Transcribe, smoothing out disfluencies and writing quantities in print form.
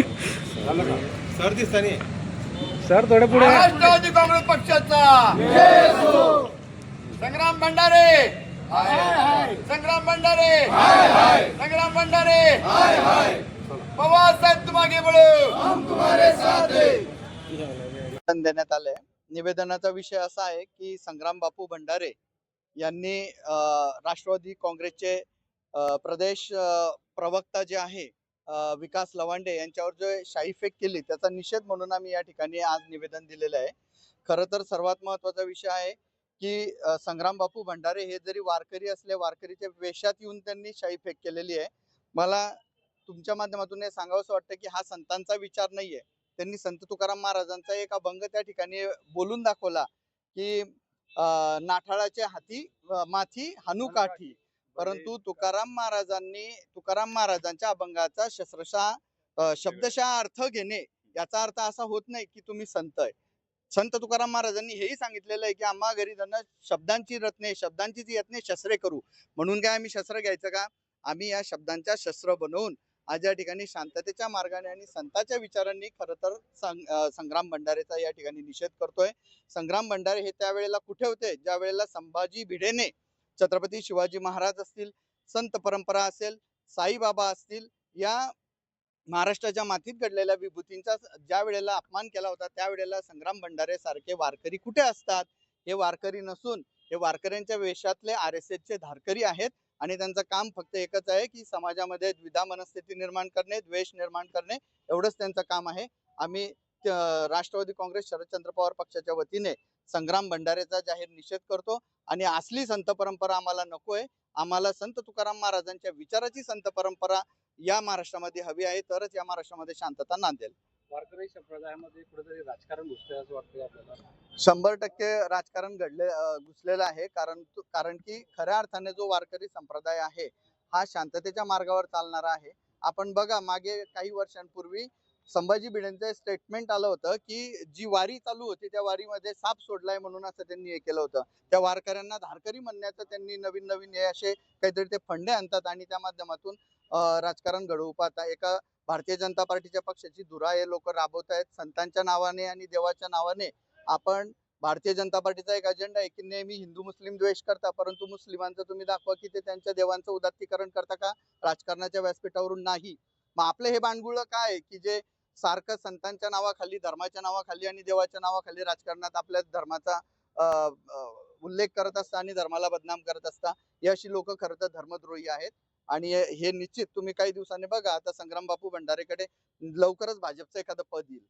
Sir दिसतानी sir थोडे पुढे. राष्ट्रवादी काँग्रेस पक्षाचा संग्राम भंडारे, संग्राम भंडारे, संग्राम भंडारे, पवार साहेब तुम्हारे बळो, हम तुम्हारे साथ हैं. देण्यात आले. निवेदनाचा विषय असा आहे की संग्राम बापू भंडारे यांनी राष्ट्रवादी काँग्रेसचे प्रदेश प्रवक्ता जे आहे विकास लवांडे यांच्यावर जो शाईफेक केली त्याचा निषेध म्हणून आम्ही या ठिकाणी आज निवेदन दिलेलं आहे. खरं तर सर्वात महत्त्वाचा विषय आहे की संग्राम बापू भंडारे हे जरी वारकरी असले, वारकरीच्या वेशात येऊन त्यांनी शाईफेक केलेली आहे. मला तुमच्या माध्यमातून हे सांगावंसं वाटतं की हा संतांचा विचार नाहीये. त्यांनी संत तुकाराम महाराजांचा एक अभंग त्या ठिकाणी बोलून दाखवला की नाठाळाच्या हाती माथी हानू काठी, परंतु तुकाराम महाराजांच्या अभंगाचा शब्दशः अर्थ घेणे याचा अर्थ असा होत नाही की तुम्ही संत आहे. संत तुकाराम महाराजांनी हेही सांगितलेलं आहे की आम्हा घरी त्यांना शब्दांचीच यत्ने शस्त्रे करू. म्हणून काय आम्ही शस्त्र घ्यायचं का? आम्ही या शब्दांच्या शस्त्र बनवून आज या ठिकाणी शांततेच्या मार्गाने आणि संतांच्या विचारांनी खरं तर संग्राम भंडारेचा या ठिकाणी निषेध करतोय. संग्राम भंडारे हे त्यावेळेला कुठे होते? ज्या वेळेला संभाजी भिडेने छत्रपती शिवाजी महाराज असतील, संत परंपरा असेल, साईबाबा असतील, या महाराष्ट्राच्या मातीत घडलेल्या विभूतींचा ज्या वेळेला अपमान केला होता त्यावेळेला संग्राम भंडारे सारखे वारकरी कुठे असतात? हे वारकरी नसून हे वारकऱ्यांच्या वेशातले RSS चे धारकरी आहेत आणि त्यांचं काम फक्त एकच आहे की समाजामध्ये द्विधा मनस्थिती निर्माण करणे, द्वेष निर्माण करणे, एवढंच त्यांचं काम आहे. आम्ही राष्ट्रवादी काँग्रेस शरदचंद्र पवार पक्षाच्या वतीने संग्राम भंडारेचा जाहीर निषेध करतो आणि असली संत परंपरा आम्हाला नकोय. आम्हाला संत तुकाराम महाराजांच्या विचाराची संत परंपरा या महाराष्ट्रामध्ये हवी आहे, तरच या महाराष्ट्रामध्ये शांतता नांदेल. वारकरी संप्रदायामध्ये कुठेतरी राजकारण घुसतंय असं वाटतंय आपल्याला? 100% राजकारण घुसलेलं आहे. कारण की खऱ्या अर्थाने जो वारकरी संप्रदाय आहे हा शांततेच्या मार्गावर चालणारा आहे. आपण बघा, मागे काही वर्षांपूर्वी संभाजी भिडेंचं स्टेटमेंट आलं होतं की जी वारी चालू होती त्या वारीमध्ये साप सोडलाय म्हणून असं त्यांनी हे केलं होतं. त्या वारकऱ्यांना धारकरी म्हणण्याचं त्यांनी नवीन हे असे काहीतरी ते फंडे आणतात आणि त्या माध्यमातून राजकारण घडवू पाहतात. एका भारतीय जनता पार्टीच्या पक्षाची धुरा हे लोक राबवत आहेत संतांच्या नावाने आणि देवाच्या नावाने. आपण भारतीय जनता पार्टीचा एक अजेंडा आहे की नेहमी हिंदू मुस्लिम द्वेष करता, परंतु मुस्लिमांचं तुम्ही दाखवा की ते त्यांच्या देवांचं उदात्तीकरण करता का राजकारणाच्या व्यासपीठावरून? नाही. मग आपले हे बाणगुळ काय की जे सारखं संतांच्या नावाखाली, धर्माच्या नावाखाली आणि देवाच्या नावाखाली राजकारणात आपल्या धर्माचा उल्लेख करत असता आणि धर्माला बदनाम करत असता. ही अशी लोक खरं तर धर्मद्रोही आहेत आणि हे निश्चित तुम्ही काही दिवसांनी बघा आता संग्राम बापू भंडारेकडे लवकरच भाजपचं एखादं पद येईल.